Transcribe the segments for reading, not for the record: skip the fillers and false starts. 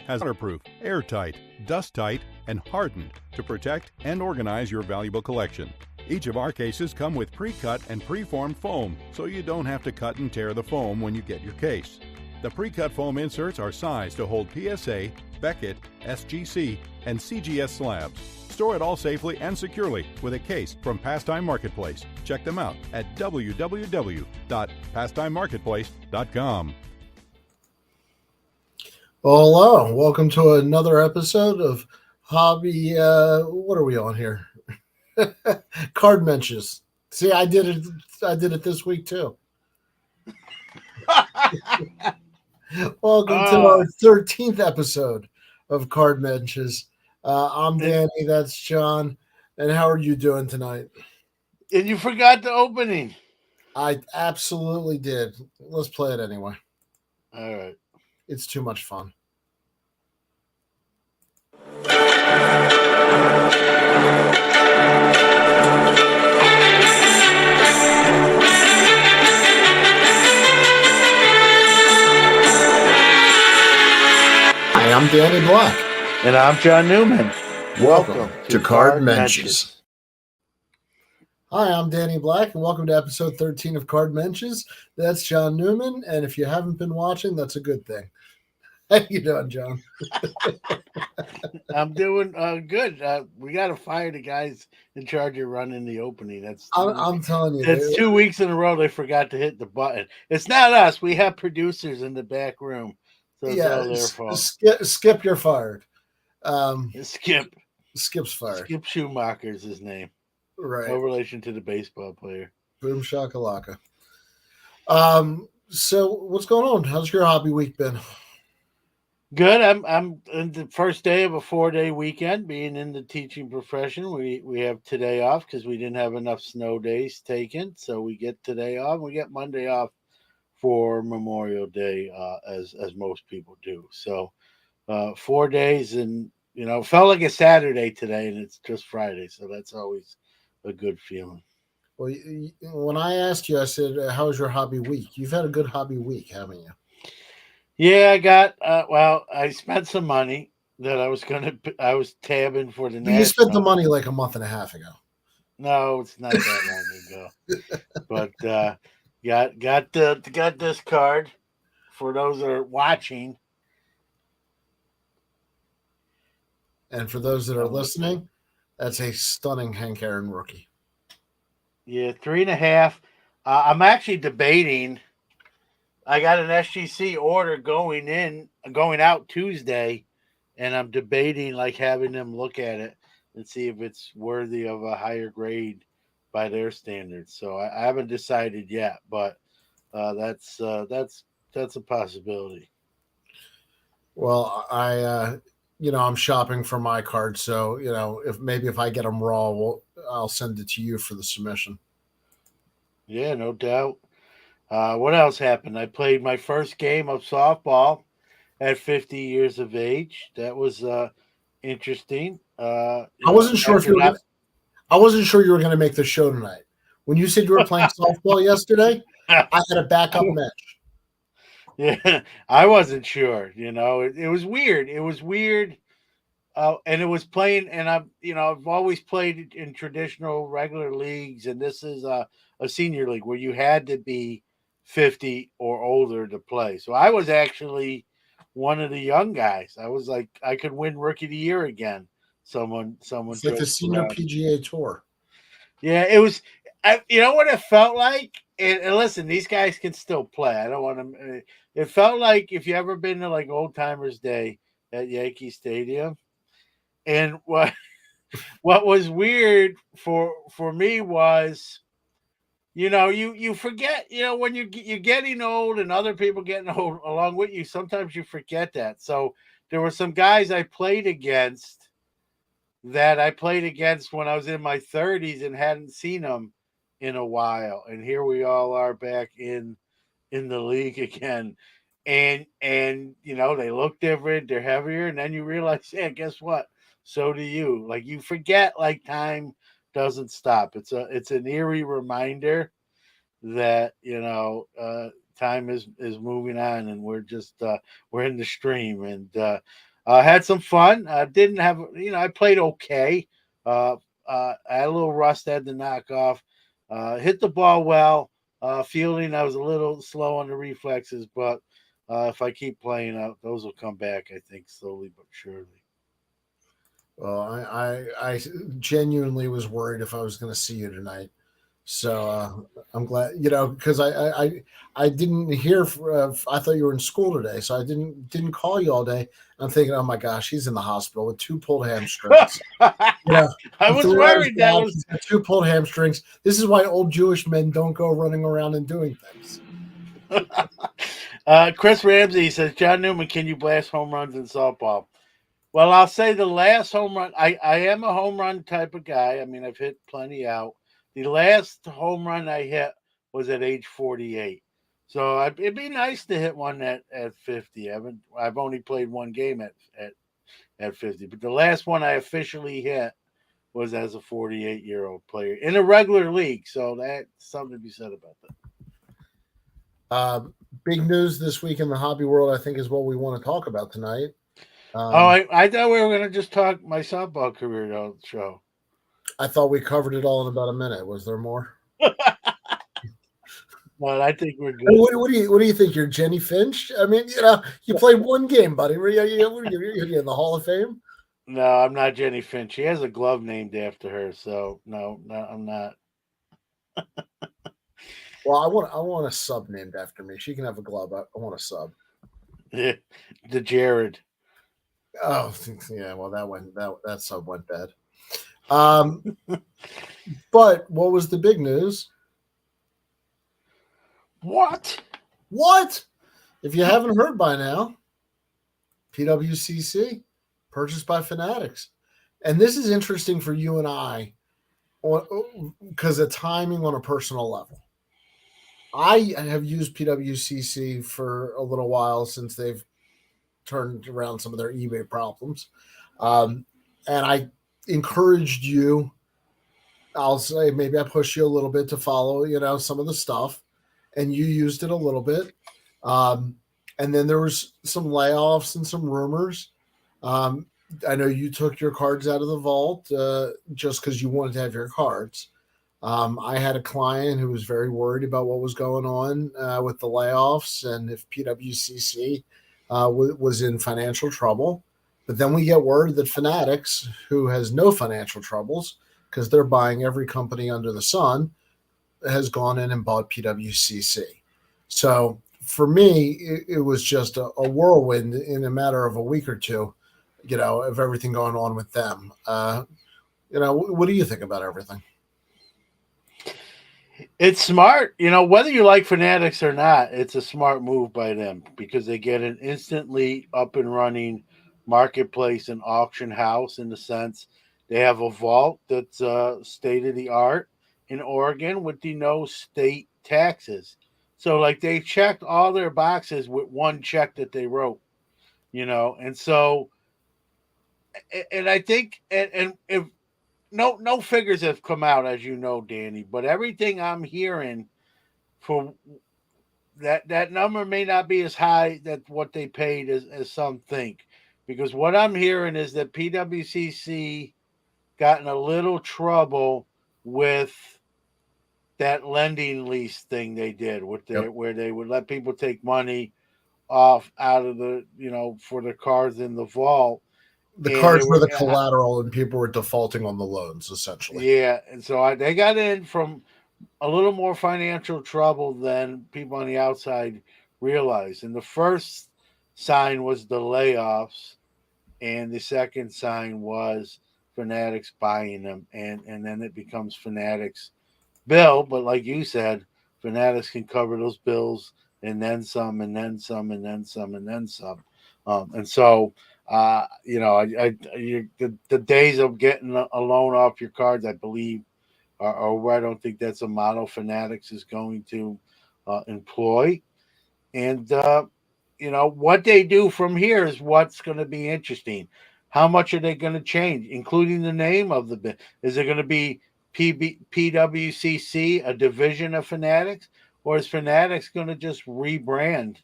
has waterproof, airtight, dust-tight, and hardened to protect and organize your valuable collection. Each of our cases come with pre-cut and pre-formed foam, so you don't have to cut and tear the foam when you get your case. The pre-cut foam inserts are sized to hold PSA, Beckett, SGC, and CGS slabs. Store it all safely and securely with a case from Pastime Marketplace. Check them out at www.pastimemarketplace.com. Well, hello. Welcome to another episode of Hobby. What are we on here? Card Mensches. See, I did it. I did it this week too. Welcome to our 13th episode of Card Mensches. I'm Danny. That's John. And how are you doing tonight? And you forgot the opening. I absolutely did. Let's play it anyway. All right. It's too much fun. Hi, I'm Danny Black. And I'm John Newman. Welcome to Card Mensches. Hi, I'm Danny Black, and welcome to episode 13 of Card Mensches. That's John Newman, and if you haven't been watching, that's a good thing. How you doing, John? I'm doing good. We got to fire the guys in charge of running the opening. I'm telling you. It's 2 weeks in a row they forgot to hit the button. It's not us. We have producers in the back room. So it's all their fault. Skip, you're fired. Skip's fired. Skip Schumacher's his name. Right. No relation to the baseball player. Boom shakalaka. So what's going on? How's your hobby week been? Good. I'm in the first day of a 4-day weekend. Being in the teaching profession, we have today off because we didn't have enough snow days taken. So we get today off. We get Monday off for Memorial Day, as most people do. So 4 days, and felt like a Saturday today, and it's just Friday. So that's always a good feeling. Well, when I asked you, I said, "How was your hobby week?" You've had a good hobby week, haven't you? Yeah, I got. I spent some money that I was tabbing for the. You spent the money like a month and a half ago. No, it's not that long ago. But got this card for those that are watching. And for those that are listening, that's a stunning Hank Aaron rookie. Yeah, 3.5. I'm actually debating. I got an SGC order going out Tuesday, and I'm debating having them look at it and see if it's worthy of a higher grade by their standards. So I haven't decided yet, but that's a possibility. Well, I'm shopping for my card, so if I get them raw, I'll send it to you for the submission. Yeah, no doubt. What else happened? I played my first game of softball at 50 years of age. That was interesting. I wasn't sure you were going to make the show tonight. When you said you were playing softball yesterday, I had a backup match. Yeah, I wasn't sure. It was weird. It was weird. And it was playing, and I've always played in traditional regular leagues, and this is a senior league where you had to be 50 or older to play. So I was actually one of the young guys. I was like, I could win Rookie of the Year again. Someone. It's like the senior PGA Tour. Yeah, it was. You know what it felt like? And listen, these guys can still play. I don't want to. It felt like if you ever been to Old Timers Day at Yankee Stadium, and what was weird for me was, you forget, when you're getting old and other people getting old along with you, sometimes you forget that. So there were some guys I played against when I was in my 30s and hadn't seen them in a while. And here we all are back in the league again. And they look different, they're heavier, and then you realize, yeah, guess what? So do you. You forget time doesn't stop. It's an eerie reminder that time is moving on, and we're just we're in the stream. And Had some fun. Didn't have, I played okay. I had a little rust I had to knock off. Hit the ball well. Fielding, I was a little slow on the reflexes, but if I keep playing out, those will come back, I think, slowly but surely. Well, I genuinely was worried if I was going to see you tonight. So I'm glad, because I didn't hear. I thought you were in school today, so I didn't call you all day. I'm thinking, oh my gosh, he's in the hospital with 2 pulled hamstrings. I was worried that was 2 pulled hamstrings. This is why old Jewish men don't go running around and doing things. Chris Ramsey says, John Newman, can you blast home runs in softball? Well, I'll say the last home run. I am a home run type of guy. I mean, I've hit plenty out. The last home run I hit was at age 48. So it'd be nice to hit one at 50. I've only played one game at 50, but the last one I officially hit was as a 48-year-old player in a regular league. So that's something to be said about that. Big news this week in the hobby world, I think, is what we want to talk about tonight. I thought we were going to just talk my softball career on the show. I thought we covered it all in about a minute. Was there more? Well, I think we're good. What do you think? You're Jenny Finch? I mean, you played one game, buddy. You're in the Hall of Fame? No, I'm not Jenny Finch. She has a glove named after her, so no, I'm not. Well, I want a sub named after me. She can have a glove. I want a sub. Yeah, the Jared. Oh, yeah. Well, that sub went bad. But what was the big news? What? If you haven't heard by now, PWCC purchased by Fanatics. And this is interesting for you and I because of timing on a personal level. I have used PWCC for a little while since they've turned around some of their eBay problems. And I encouraged you, I'll say maybe I pushed you a little bit to follow, some of the stuff, and you used it a little bit. And then there was some layoffs and some rumors. I know you took your cards out of the vault just because you wanted to have your cards. I had a client who was very worried about what was going on with the layoffs and if PWCC was in financial trouble. But then we get word that Fanatics, who has no financial troubles because they're buying every company under the sun, has gone in and bought PWCC. So for me, it was just a whirlwind in a matter of a week or two, of everything going on with them. What do you think about everything? It's smart. Whether you like Fanatics or not, it's a smart move by them because they get an instantly up and running marketplace and auction house in the sense they have a vault that's state of the art in Oregon with no state taxes. So like they checked all their boxes with one check that they wrote, and so, and I think, and if no figures have come out, as you know, Danny, but everything I'm hearing for that number may not be as high that what they paid as some think, because what I'm hearing is that PWCC got in a little trouble with that lending lease thing they did with where they would let people take money off out of the, for the cards in the vault. The cards were the collateral and people were defaulting on the loans, essentially. Yeah. And so they got in from a little more financial trouble than people on the outside realized. And the first sign was the layoffs. And the second sign was Fanatics buying them. And then it becomes Fanatics bill. But like you said, Fanatics can cover those bills and then some, and then some, and then some, and then some. And so, the days of getting a loan off your cards, I believe, or I don't think that's a model Fanatics is going to employ. And, what they do from here is what's going to be interesting. How much are they going to change, including the name of the bit? Is it going to be PWCC, a division of Fanatics, or is Fanatics going to just rebrand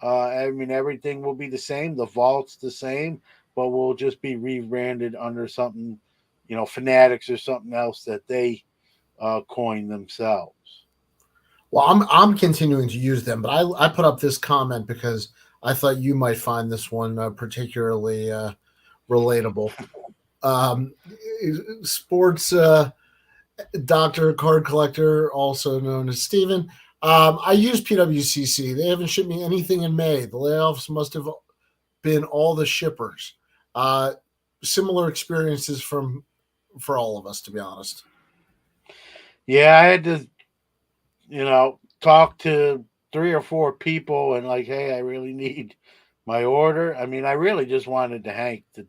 I mean, everything will be the same. The vault's the same, but will just be rebranded under something, Fanatics or something else that they coined themselves. Well, I'm continuing to use them, but I put up this comment because I thought you might find this one particularly relatable. Um, Sports doctor, card collector, also known as Steven. I use PWCC. They haven't shipped me anything in May. The layoffs must have been all the shippers. Similar experiences for all of us, to be honest. Yeah, I had to, talk to 3 or 4 people and like, hey, I really need my order. I mean, I really just wanted the Hank to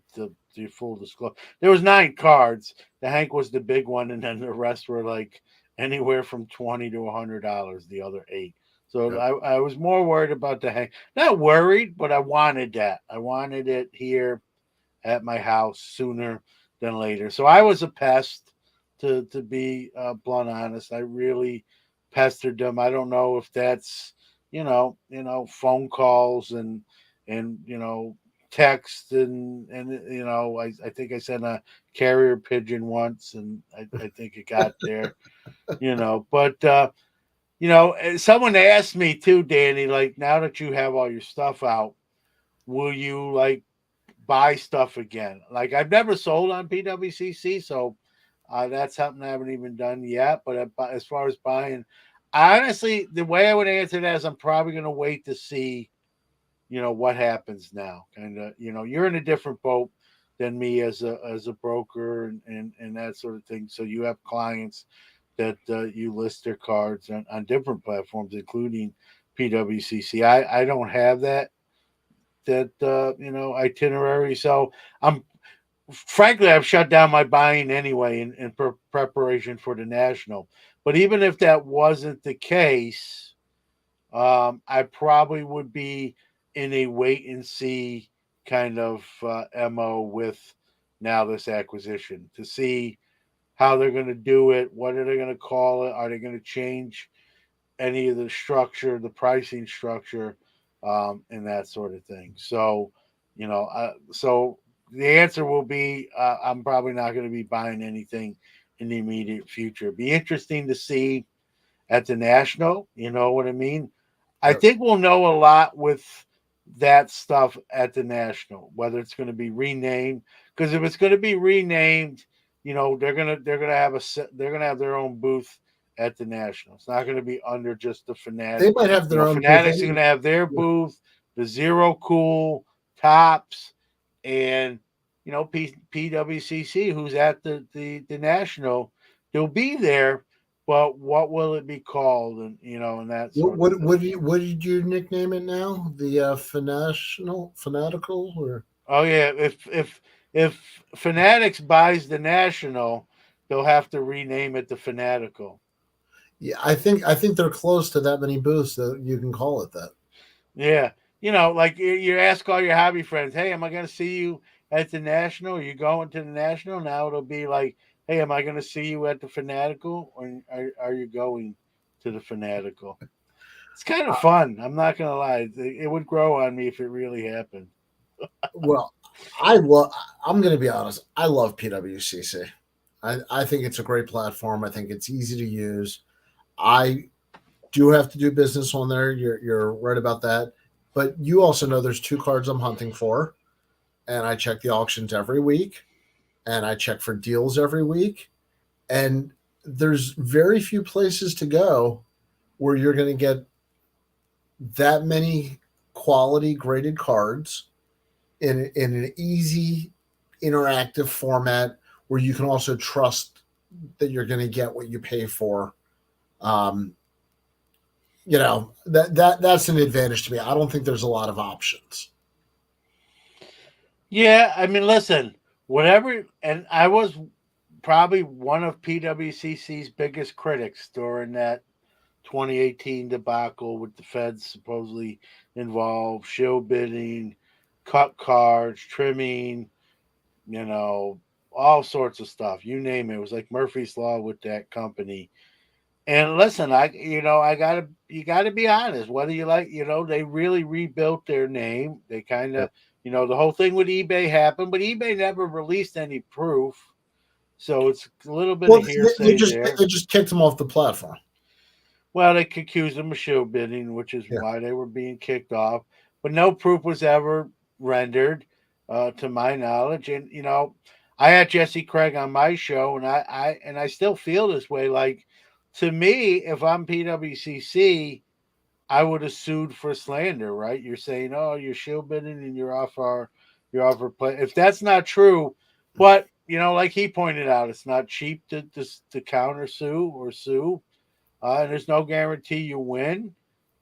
do full disclosure. There was 9 cards. The Hank was the big one, and then the rest were like anywhere from $20 to $100. The other 8. So Yep. I was more worried about the Hank. Not worried, but I wanted that. I wanted it here at my house sooner than later. So I was a pest, to be blunt honest. I really pestered them. I don't know if that's phone calls and text and I think I sent a carrier pigeon once and I think it got there. But someone asked me too, Danny, like now that you have all your stuff out, will you like buy stuff again? Like I've never sold on PWCC, so that's something I haven't even done yet. But as far as buying, honestly, the way I would answer that is I'm probably going to wait to see, what happens now. Kind of, you're in a different boat than me as a broker and that sort of thing. So you have clients that you list their cards on different platforms, including PWCC. I don't have that itinerary. So I'm frankly I've shut down my buying anyway in preparation for the national. But even if that wasn't the case, I probably would be in a wait and see kind of mo with now this acquisition to see how they're going to do it. What are they going to call it? Are they going to change any of the structure, the pricing structure, and that sort of thing? So, so the answer will be I'm probably not going to be buying anything in the immediate future. Be interesting to see at the national. You know what I mean? I Yep. think we'll know a lot with that stuff at the national, whether it's going to be renamed. Because if it's going to be renamed, they're gonna have they're gonna have their own booth at the national. It's not going to be under just the They Fanatic. might have their own booth. Fanatics are going to have their booth, the Zero Cool tops, and PWCC, who's at the national, they'll be there. But what will it be called, and that sort of thing. What did you nickname it now? The fanatical or Oh yeah, if Fanatics buys the national, they'll have to rename it the Fanatical. yeah, I think they're close to that many booths that you can call it that. Yeah, like you ask all your hobby friends, "Hey, am I going to see you at the national? Are you going to the national?" Now it'll be like, "Hey, am I going to see you at the Fanatical, or are you going to the Fanatical?" It's kind of fun. I'm not going to lie; it would grow on me if it really happened. Well, I love. I'm going to be honest. I love PWCC. I think it's a great platform. I think it's easy to use. I do have to do business on there. You're right about that. But you also know there's 2 cards I'm hunting for, and I check the auctions every week, and I check for deals every week. And there's very few places to go where you're going to get that many quality graded cards in an easy interactive format where you can also trust that you're going to get what you pay for. um, that's an advantage to me. I don't think there's a lot of options. Yeah, I mean, listen, whatever, and I was probably one of PWCC's biggest critics during that 2018 debacle with the feds supposedly involved, show bidding, cut cards, trimming, all sorts of stuff. You name it. It was like Murphy's Law with that company. And listen, you gotta be honest. Whether you like, they really rebuilt their name. They kind Yep. of, the whole thing with eBay happened, but eBay never released any proof, so it's a little bit Well, of they hearsay just there. they just kicked him off the platform. Well, they accused them of show bidding, which is Yeah. why they were being kicked off. But no proof was ever rendered, to my knowledge. And I had Jesse Craig on my show, and I still feel this way. Like, to me, if I'm PWCC, I would have sued for slander. Right? You're saying, oh, you're show bidding, and you're off our play. If that's not true, but like he pointed out, it's not cheap to counter sue or sue, and there's no guarantee you win.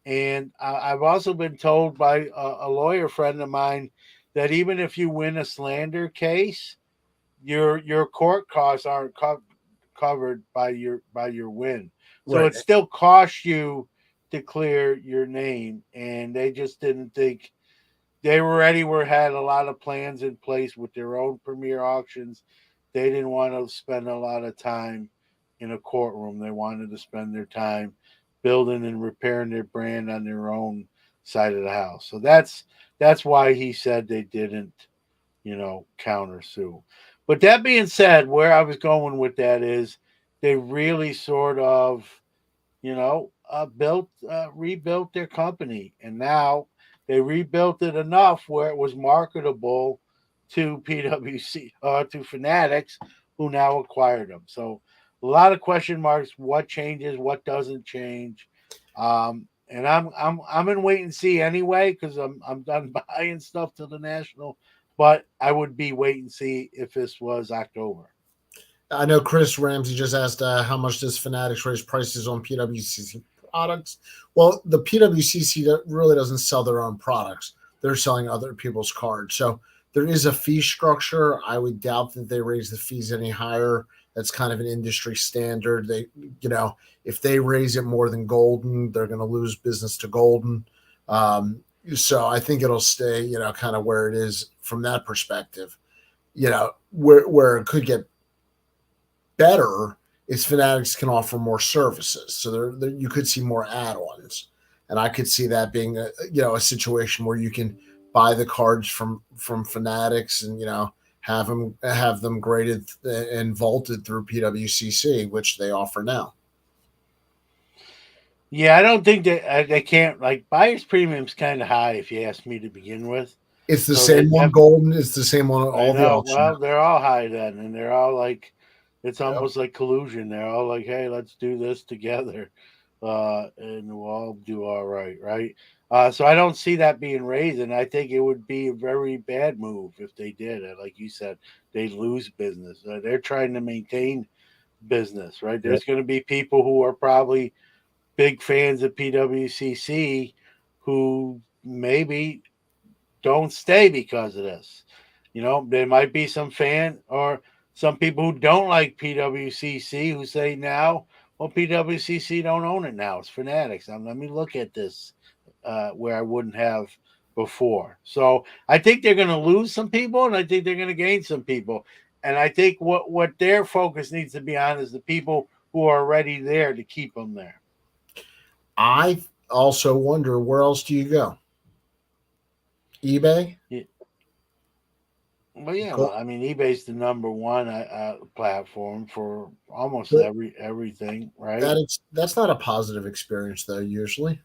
And I've also been told by a lawyer friend of mine that even if you win a slander case, your court costs aren't covered by your win. So Right. it still costs you to clear your name, and they just didn't think they had a lot of plans in place with their own premier auctions. They didn't want to spend a lot of time in a courtroom. They wanted to spend their time building and repairing their brand on their own side of the house. So that's why he said they didn't, counter sue. But that being said, where I was going with that is they really sort of, rebuilt their company, and now they rebuilt it enough where it was marketable to PWC, to Fanatics, who now acquired them. So a lot of question marks: what changes, what doesn't change, and I'm in wait and see anyway, because I'm done buying stuff to the national. But I would be wait and see if this was October. I know Chris Ramsey just asked how much does Fanatics raise prices on PWCC products. Well, the PWCC really doesn't sell their own products; they're selling other people's cards. So there is a fee structure. I would doubt that they raise the fees any higher. That's kind of an industry standard. If they raise it more than Golden, they're going to lose business to Golden. So I think it'll stay, kind of where it is from that perspective. Where it could get better is Fanatics can offer more services, so you could see more add-ons, and I could see that being a situation where you can buy the cards from Fanatics and have them graded and vaulted through PWCC, which they offer now. Yeah, I don't think they can't, like, buyer's premium's kind of high if you ask me to begin with. It's the So same one Golden. It's the same one I all the know. auction Well, houses. they're all high then, and they're all like, it's Yep. almost like collusion. They're all like, hey, let's do this together, and we'll all do all right, right? So I don't see that being raised, and I think it would be a very bad move if they did. Like you said, they lose business. They're trying to maintain business, right? Yep. There's going to be people who are probably big fans of PWCC who maybe don't stay because of this. There might be some fan or some people who don't like PWCC who say now, well, PWCC don't own it now. It's Fanatics. Let me look at this, where I wouldn't have before. So I think they're going to lose some people, and I think they're going to gain some people. And I think what their focus needs to be on is the people who are already there to keep them there. I also wonder, where else do you go? eBay? Yeah. Well, yeah. Well, I mean, eBay's the number one platform for almost But everything, right? that's not a positive experience though, usually.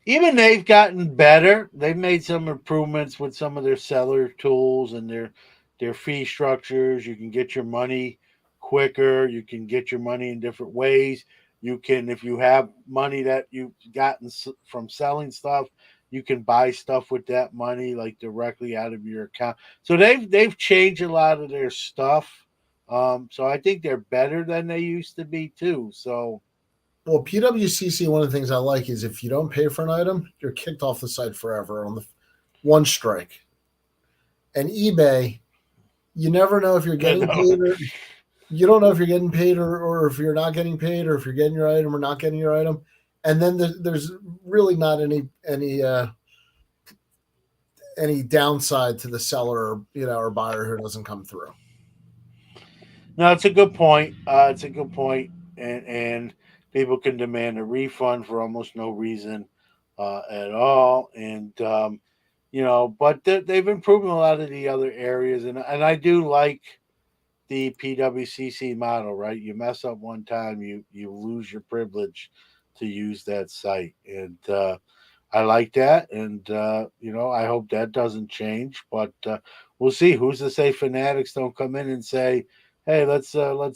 Even they've gotten better. They've made some improvements with some of their seller tools and their fee structures. You can get your money quicker. You can get your money in different ways. You can, if you have money that you've gotten from selling stuff, you can buy stuff with that money like directly out of your account. So they've changed a lot of their stuff. So I think they're better than they used to be too. So Well, PWCC, one of the things I like is if you don't pay for an item, you're kicked off the site forever on the one strike. And eBay, you never know if you're you getting know, paid or you don't know if you're getting paid or if you're not getting paid or if you're getting your item or not getting your item. And then there's really not any downside to the seller or buyer who doesn't come through. no, it's a good point. It's a good point. and people can demand a refund for almost no reason at all. And but they've improved in a lot of the other areas, and I do like the PWCC model, right? You mess up one time, you lose your privilege to use that site, and I like that, and I hope that doesn't change. But we'll see. Who's to say Fanatics don't come in and say, "Hey, let's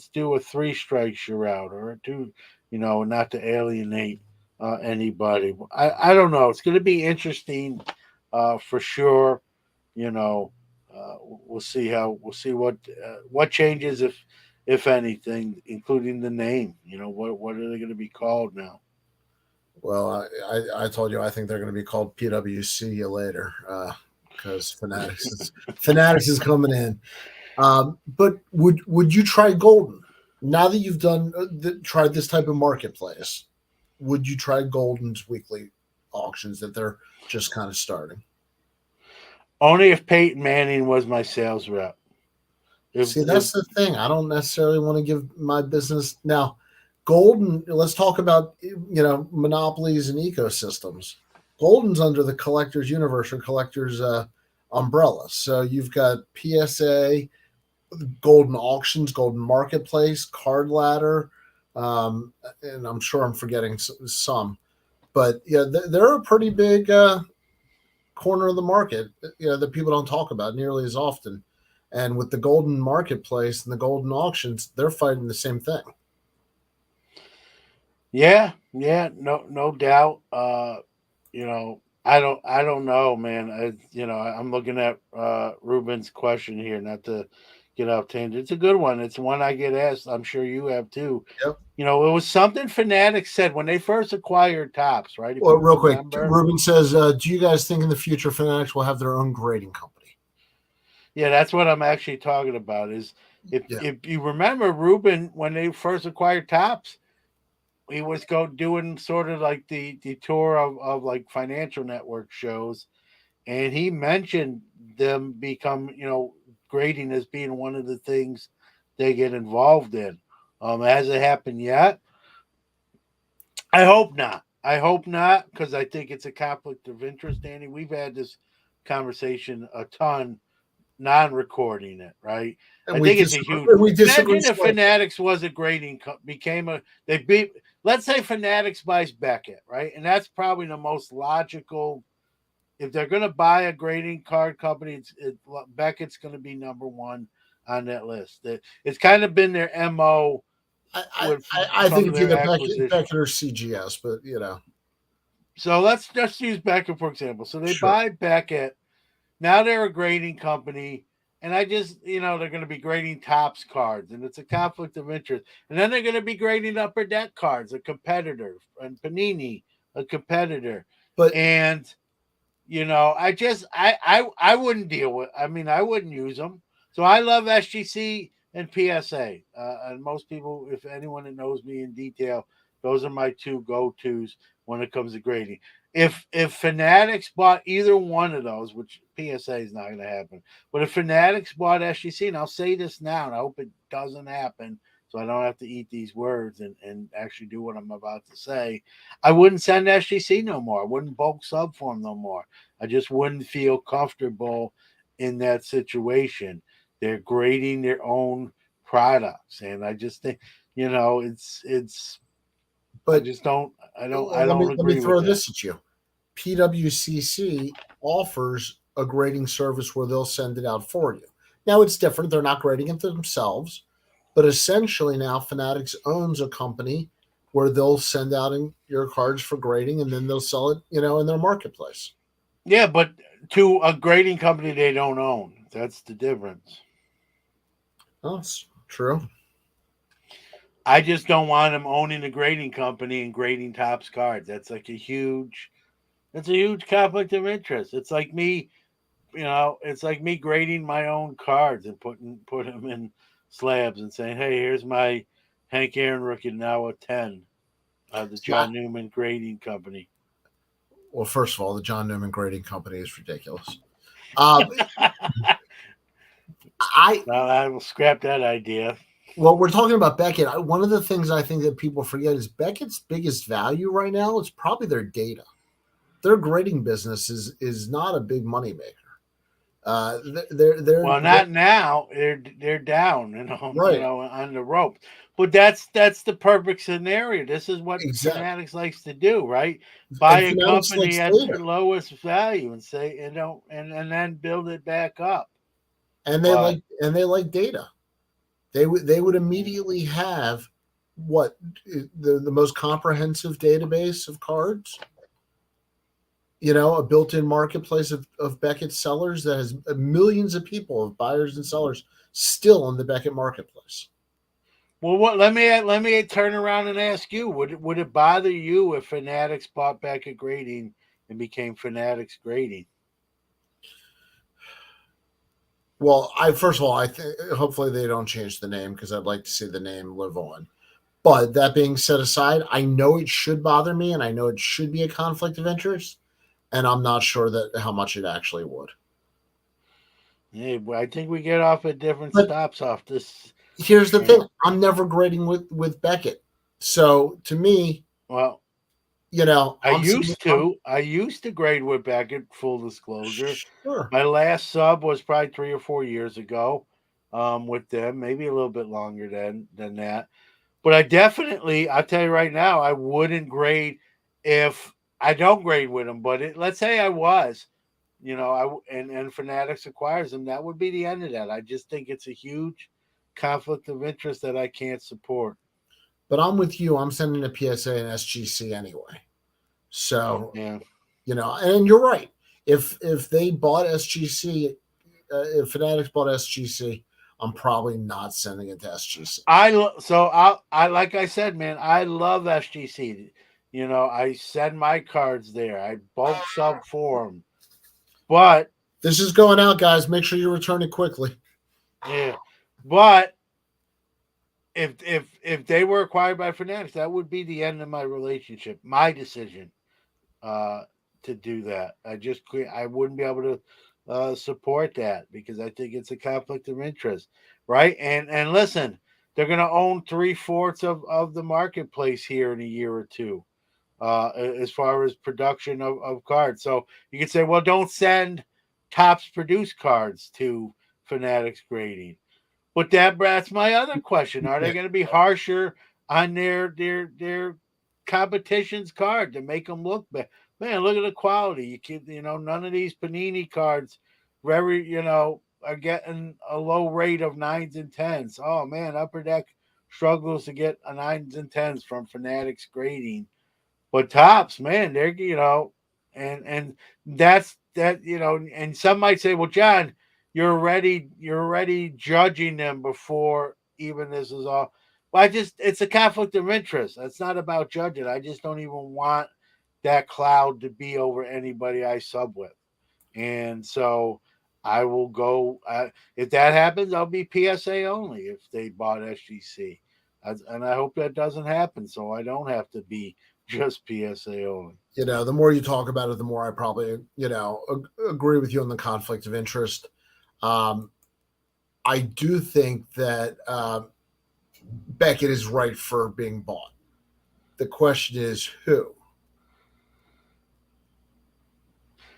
do a three strikes you're out," or a two, not to alienate anybody. I don't know. It's going to be interesting for sure. You know, we'll see what changes if anything, including the name. What are they going to be called now? Well, I told you I think they're going to be called PWC you later because Fanatics is coming in. But would you try Golden now that you've done tried this type of marketplace? Would you try Golden's weekly auctions that they're just kind of starting? Only if Peyton Manning was my sales rep. See, that's the thing. I don't necessarily want to give my business now. Golden, let's talk about monopolies and ecosystems. Golden's under the collector's universe or collector's umbrella. So you've got PSA, Golden Auctions, Golden Marketplace, Card Ladder, and I'm sure I'm forgetting some. But yeah, they're a pretty big corner of the market that people don't talk about nearly as often. And with the Golden Marketplace and the Golden Auctions, they're fighting the same thing. Yeah, no doubt. I don't know, man. I'm looking at Ruben's question here, not to get off tangent. It's a good one. It's one I get asked. I'm sure you have too. Yep. It was something Fanatics said when they first acquired Tops, right? Well, real quick, Ruben says, "Do you guys think in the future Fanatics will have their own grading company?" Yeah, that's what I'm actually talking about. Is if you remember, Ruben, when they first acquired Tops, he was doing sort of like the tour of like financial network shows, and he mentioned them become grading as being one of the things they get involved in. Has it happened yet? I hope not, because I think it's a conflict of interest, Danny. We've had this conversation a ton, non-recording it, right? And I think it's a huge. Imagine if Fanatics was a grading let's say Fanatics buys Beckett, right? And that's probably the most logical. If they're going to buy a grading card company, Beckett's going to be number one on that list. It's kind of been their MO. I think it's either Beckett or CGS, but So let's just use Beckett for example. So they buy Beckett. Now they're a grading company. And I just, they're going to be grading Tops cards, and it's a conflict of interest. And then they're going to be grading Upper Deck cards, a competitor, and Panini, a competitor. I wouldn't deal with. I wouldn't use them. So I love SGC and PSA. And most people, if anyone that knows me in detail, those are my two go-tos when it comes to grading. If Fanatics bought either one of those, which PSA is not going to happen, but if Fanatics bought SGC, and I'll say this now, and I hope it doesn't happen, so I don't have to eat these words and actually do what I'm about to say, I wouldn't send SGC no more. I wouldn't bulk sub for them no more. I just wouldn't feel comfortable in that situation. They're grading their own products, and I just think, it's. But I just don't. I don't. Let me throw this at you. PWCC offers a grading service where they'll send it out for you. Now it's different; they're not grading it themselves, but essentially now Fanatics owns a company where they'll send out your cards for grading, and then they'll sell it, in their marketplace. Yeah, but to a grading company they don't own. That's the difference. Oh, that's true. I just don't want them owning a grading company and grading Tops cards. That's like a huge conflict of interest. It's like me, it's like me grading my own cards and put them in slabs and saying, "Hey, here's my Hank Aaron rookie now a 10, the John Newman grading company." Well, first of all, the John Newman grading company is ridiculous. I will scrap that idea. Well, we're talking about Beckett. One of the things I think that people forget is Beckett's biggest value right now is probably their data. Their grading business is not a big moneymaker. They're Well, not now. They're down, right. on the rope. But that's the perfect scenario. This is what Exactly. Fanatics likes to do, right? Buy And a Fanatics company likes at data. their lowest value and say, and then build it back up. And But they like data. They would immediately have what the most comprehensive database of cards, a built-in marketplace of Beckett sellers that has millions of people, of buyers and sellers, still in the Beckett marketplace. well, what? Let me turn around and ask you: Would it bother you if Fanatics bought back a grading and became Fanatics Grading? Well, I first of all, I think hopefully they don't change the name because I'd like to see the name live on. But that being set aside, I know it should bother me, and I know it should be a conflict of interest, and I'm not sure that how much it actually would. Yeah, I think we get off at different But stops off this. here's the thing: I'm never grading with Beckett, so to me, Well, I I'm used to. I used to grade with Beckett, full disclosure. sure, My last sub was probably 3 or 4 years ago, with them, maybe a little bit longer than that. But I'll tell you right now, I wouldn't grade if I don't grade with them. But let's say I was, and Fanatics acquires them, that would be the end of that. I just think it's a huge conflict of interest that I can't support. but I'm with you. I'm sending a PSA and SGC anyway. So Yeah. and you're right. If they bought SGC, if Fanatics bought SGC, I'm probably not sending it to SGC. I like I said, man, I love SGC. I send my cards there. I bulk sub for them. But This is going out, guys. Make sure you return it quickly. yeah, but if they were acquired by Fanatics, that would be the end of my relationship. My decision uh, to do that. I wouldn't be able to support that because I think it's a conflict of interest, right? And listen, they're going to own 3/4 of the marketplace here in a year or two, as far as production of cards. So you can say, well, don't send Topps produced cards to Fanatics Grading. But that's my other question. Are they going to be harsher on their competition's card to make them look better? Man, look at the quality. None of these Panini cards are getting a low rate of 9s and 10s. Oh man, Upper Deck struggles to get a 9s and 10s from Fanatics Grading. But Tops, man, and that's that, and some might say, well, John, you're already judging them before even this is all. Well, it's a conflict of interest. It's not about judging. I just don't even want that cloud to be over anybody I sub with. And so I will go, if that happens, I'll be PSA only if they bought SGC. And I hope that doesn't happen. So I don't have to be just PSA only. The more you talk about it, the more I probably, agree with you on the conflict of interest. I do think that Beckett is right for being bought. The question is who.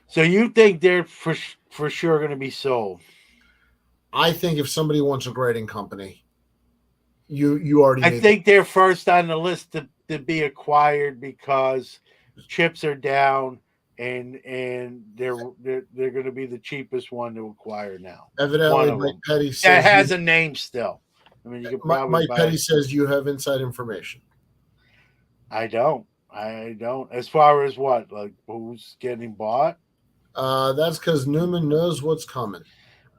So you think they're for sure going to be sold? I think if somebody wants a grading company, you already. I think they're first on the list to be acquired because chips are down and they're going to be the cheapest one to acquire now. Evidently, Mike Petty says that has a name still. I mean, you could probably Mike Petty says you have inside information. I don't. As far as what, like who's getting bought? That's because Newman knows what's coming.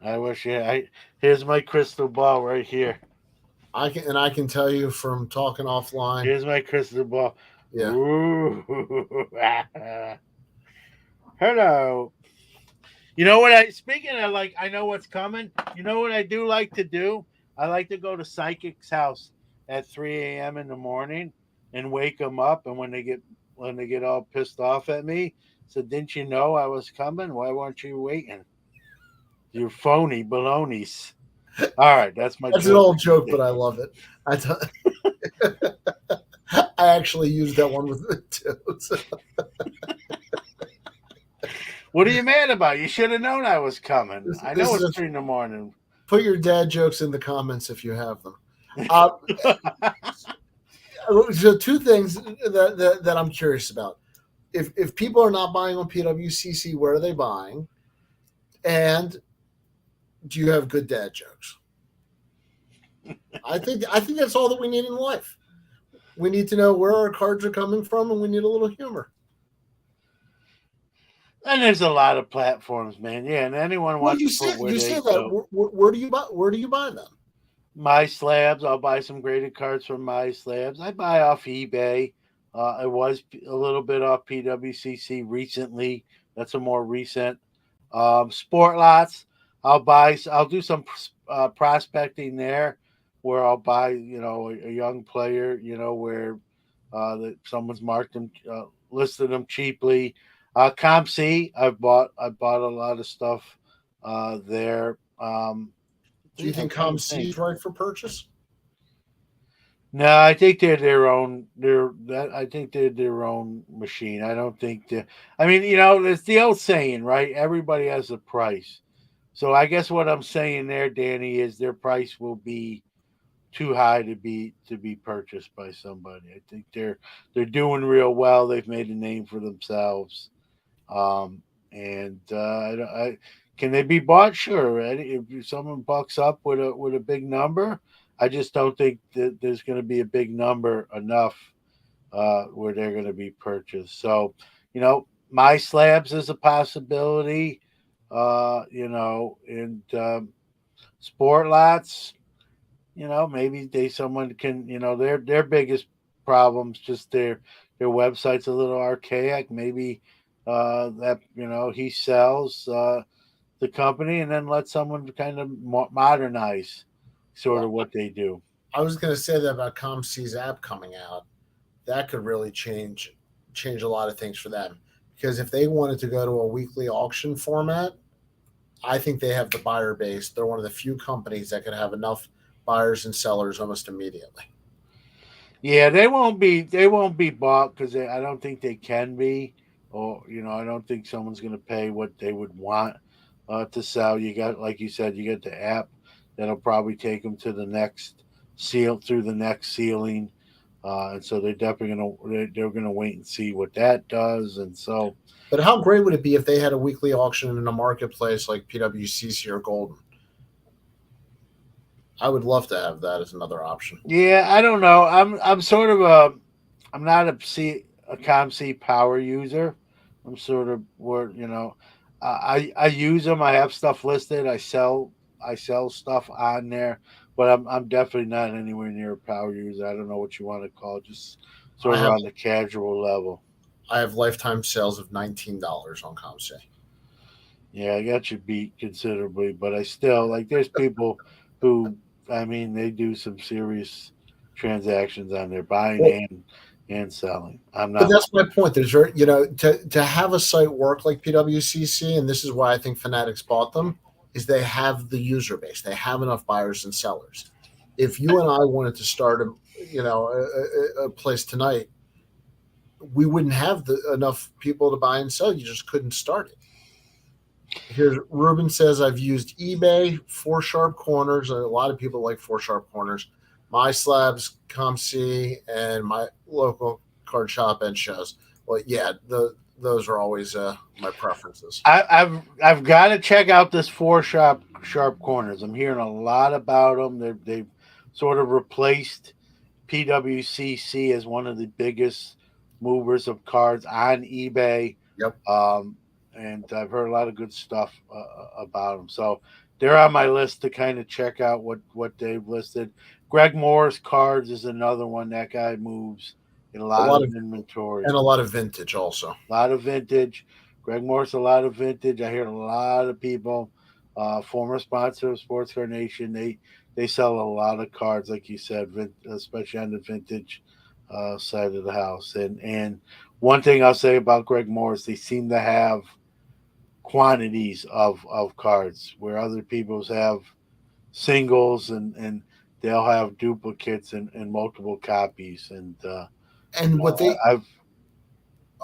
I wish. Here's my crystal ball right here. I can tell you from talking offline. Here's my crystal ball. Yeah. Hello. You know what? Speaking of, like, I know what's coming. You know what I do like to do? I like to go to Psychic's house at 3 a.m. in the morning and wake them up. And when they get all pissed off at me, so didn't you know I was coming? Why weren't you waiting? You phony balonies. All right, that's my. That's joke. an old joke, but I love it. I actually used that one with it too. So. What are you mad about? You should have known I was coming. I know it's 3 a.m. Put your dad jokes in the comments if you have them. So two things that I'm curious about. If people are not buying on PWCC, where are they buying? And do you have good dad jokes? I think that's all that we need in life. We need to know where our cards are coming from, and we need a little humor. And there's a lot of platforms, man. Yeah, and anyone wants you to put where you they said that. go. Where do you buy? Where do you buy them? My Slabs. I'll buy some graded cards from My Slabs. I buy off eBay. I was a little bit off PWCC recently. That's a more recent. Sport lots. I'll do some prospecting there, where I'll buy a young player where that someone's marked them listed them cheaply. ComC. I bought a lot of stuff there. Do you think ComC is right for purchase? No, I think they're their own. I think they're their own machine. I don't think they. I mean, it's the old saying, right? Everybody has a price. So I guess what I'm saying there, Danny, is their price will be too high to be purchased by somebody. I think they're doing real well. They've made a name for themselves, and can they be bought? Sure. If someone bucks up with a big number, I just don't think that there's going to be a big number enough where they're going to be purchased. So, My Slabs is a possibility. And sport lots. Maybe someone can. Their biggest problems just their website's a little archaic. Maybe that he sells the company and then let someone kind of modernize sort of what they do. I was going to say that about ComC's app coming out. That could really change a lot of things for them, because if they wanted to go to a weekly auction format, I think they have the buyer base. They're one of the few companies that could have enough buyers and sellers almost immediately. Yeah, they won't be bought because I don't think they can be, or I don't think someone's going to pay what they would want to sell. You got, like you said, you got the app that'll probably take them to the next ceiling, and so they're definitely they're gonna wait and see what that does, and so. But how great would it be if they had a weekly auction in a marketplace like PWCC or Golden? I would love to have that as another option. Yeah, I don't know. I'm sort of I'm not a ComC power user. I'm sort of where I use them. I have stuff listed. I sell stuff on there, but I'm definitely not anywhere near a power user. I don't know what you want to call it. Just sort of on the casual level. I have lifetime sales of $19 on ComC. Yeah, I got you beat considerably, but I still there's people who, I mean, they do some serious transactions on there, buying and selling. I'm not. But that's my point. There's to have a site work like PWCC, and this is why I think Fanatics bought them, is they have the user base. They have enough buyers and sellers. If you and I wanted to start a place tonight, we wouldn't have enough people to buy and sell. You just couldn't start it. Here's Ruben says, I've used eBay, 4 Sharp Corners. A lot of people like 4 Sharp Corners. My Slabs, ComC, and my local card shop and shows. Well, yeah, those are always my preferences. I've got to check out this 4 Sharp Corners. I'm hearing a lot about them. They've sort of replaced PWCC as one of the biggest movers of cards on eBay. Yep. And I've heard a lot of good stuff about them. So they're on my list to kind of check out what they've listed. Greg Morris Cards is another one. That guy moves in a lot of inventory. And a lot of vintage also. A lot of vintage. Greg Morris, a lot of vintage. I hear a lot of people, former sponsor of Sports Card Nation, they sell a lot of cards, like you said, especially on the vintage side of the house. And one thing I'll say about Greg Morris, they seem to have quantities of cards where other people's have singles, and they'll have duplicates and multiple copies. And what they, I've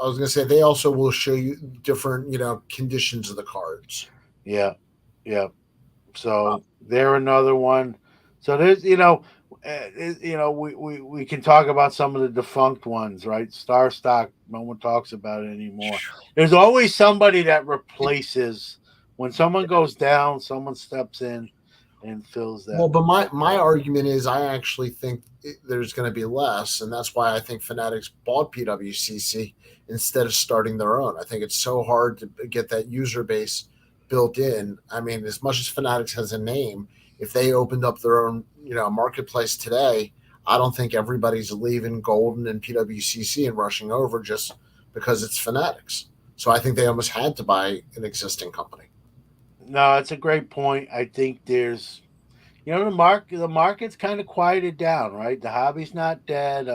I was going to say, they also will show you different, conditions of the cards. yeah, yeah. So they're another one. So there's, we can talk about some of the defunct ones, right? Star Stock, no one talks about it anymore. There's always somebody that replaces when someone goes down, someone steps in and fills that. Well, but my argument is I actually think there's going to be less, and that's why I think Fanatics bought PWCC instead of starting their own. I think it's so hard to get that user base built in. I mean, as much as Fanatics has a name, if they opened up their own, marketplace today, I don't think everybody's leaving Golden and PWCC and rushing over just because it's Fanatics. So I think they almost had to buy an existing company. No, that's a great point. I think there's, the market's kind of quieted down, right? The hobby's not dead.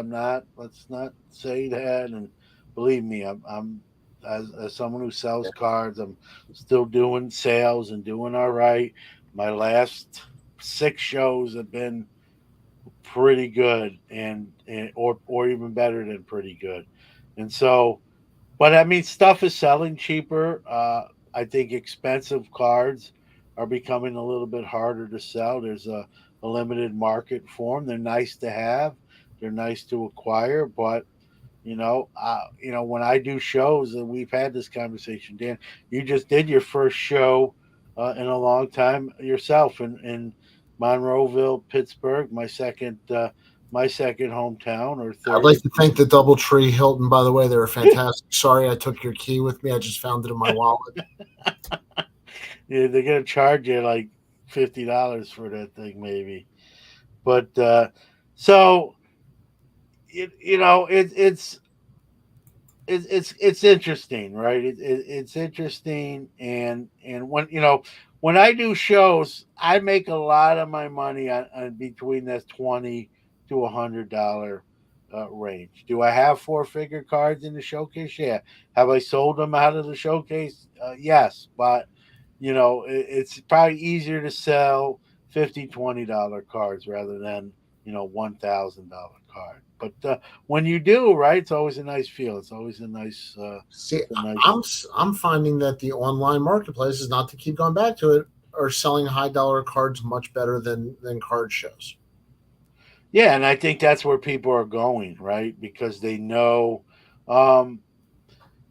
Let's not say that. And believe me, I'm as someone who sells cards, I'm still doing sales and doing all right. My last 6 shows have been pretty good or even better than pretty good. And so, but I mean, stuff is selling cheaper. I think expensive cards are becoming a little bit harder to sell. There's a limited market for them. They're nice to have. They're nice to acquire, but when I do shows, and we've had this conversation, Dan, you just did your first show in a long time yourself in Monroeville, Pittsburgh, my second hometown or third. I'd like to thank the DoubleTree Hilton, by the way. They were fantastic. Sorry I took your key with me. I just found it in my wallet. Yeah, they're going to charge you like $50 for that thing, maybe. But so, it's interesting, right? It's interesting, and when I do shows, I make a lot of my money on between that $20 to $100 range. Do I have 4-figure cards in the showcase? Yeah. Have I sold them out of the showcase? Yes, but it's probably easier to sell $50, $20 cards rather than $1,000 card. But when you do, right, it's always a nice feel. It's always a nice. See, I'm finding that the online marketplace is, not to keep going back to it, are selling high dollar cards much better than card shows. Yeah, and I think that's where people are going, right? Because they know,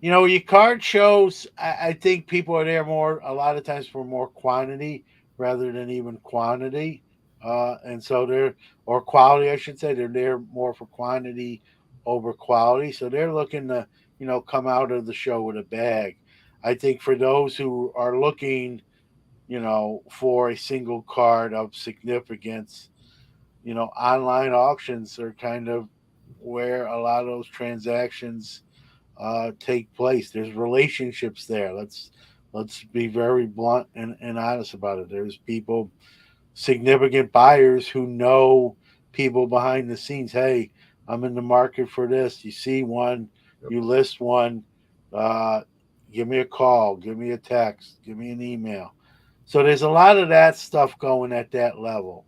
your card shows. I think people are there a lot of times for more quantity rather than even quantity. And so or quality, I should say. They're there more for quantity over quality. So they're looking to, come out of the show with a bag. I think for those who are looking, for a single card of significance, online auctions are kind of where a lot of those transactions take place. There's relationships there. Let's be very blunt and honest about it. There's people, significant buyers who know people behind the scenes. Hey, I'm in the market for this. You see one, you list one, give me a call, give me a text, give me an email. So there's a lot of that stuff going at that level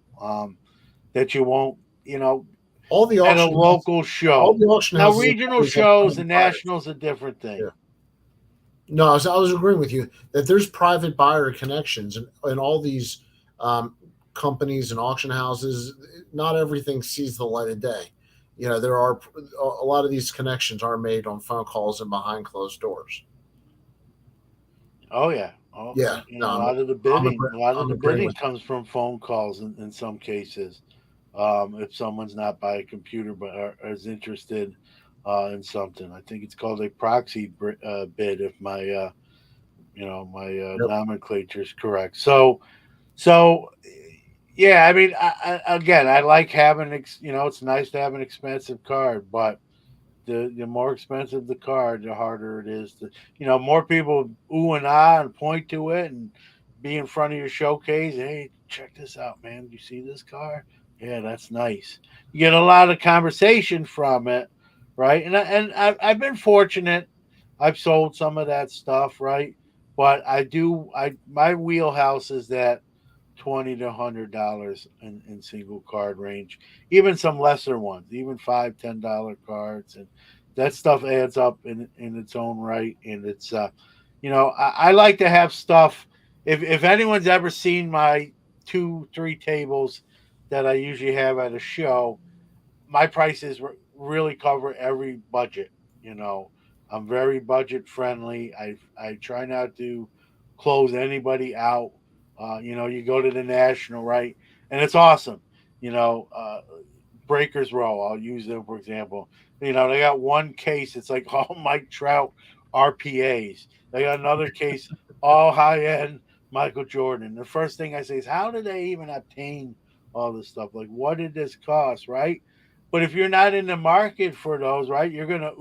that you won't, all the at a local show. All the auction now, regional shows and nationals a different thing. Yeah. No, I was agreeing with you that there's private buyer connections and all these companies and auction houses. Not everything sees the light of day. There are a lot of these connections are made on phone calls and behind closed doors. Oh yeah. Oh, yeah. A lot of the bidding comes from phone calls in some cases. If someone's not by a computer but is interested in something, I think it's called a proxy bid. If my nomenclature is correct. So yeah. I mean, I like having it's nice to have an expensive card, but the more expensive the card, the harder it is to, more people ooh and ah and point to it and be in front of your showcase. Hey, check this out, man. You see this card? Yeah, that's nice. You get a lot of conversation from it, right? And I've been fortunate. I've sold some of that stuff, right? But my wheelhouse is that $20 to $100 in single card range. Even some lesser ones, even $5, $10 cards, and that stuff adds up in its own right. And it's I like to have stuff. If anyone's ever seen my 2-3 tables that I usually have at a show, my prices really cover every budget. You know, I'm very budget friendly. I try not to close anybody out. You go to the National, right, and it's awesome. You know, Breakers Row, I'll use them for example. They got one case. It's like all Mike Trout RPAs. They got another case, all high end Michael Jordan. The first thing I say is, how did they even obtain all this stuff? Like, what did this cost, right? But if you're not in the market for those, right, you're gonna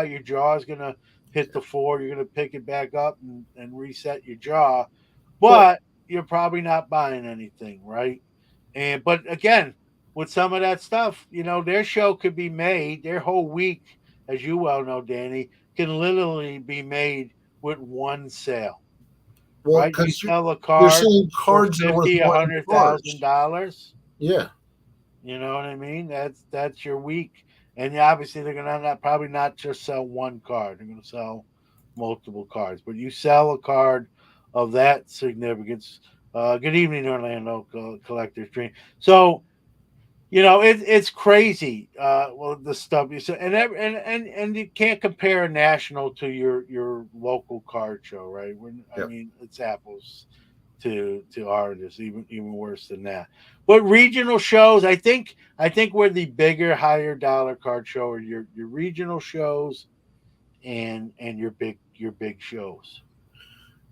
your jaw's gonna hit the floor. You're gonna pick it back up and reset your jaw, Well, but you're probably not buying anything, right? But again, with some of that stuff, their show could be made, their whole week, as you well know, Danny, can literally be made with one sale, well, right? You because sell a you're card selling for cards that are worth 50, a more than hundred thousand cards. dollars. Yeah. You know what I mean? That's your week, and obviously they're gonna probably not just sell one card. They're gonna sell multiple cards. But you sell a card of that significance. Good evening, Orlando Collector's Dream. So it's crazy. Well, the stuff you said, and you can't compare a national to your local card show, right? I Yep. mean, it's apples to artists, even worse than that. But regional shows, I think we're the bigger, higher dollar card show, or your regional shows and your big shows.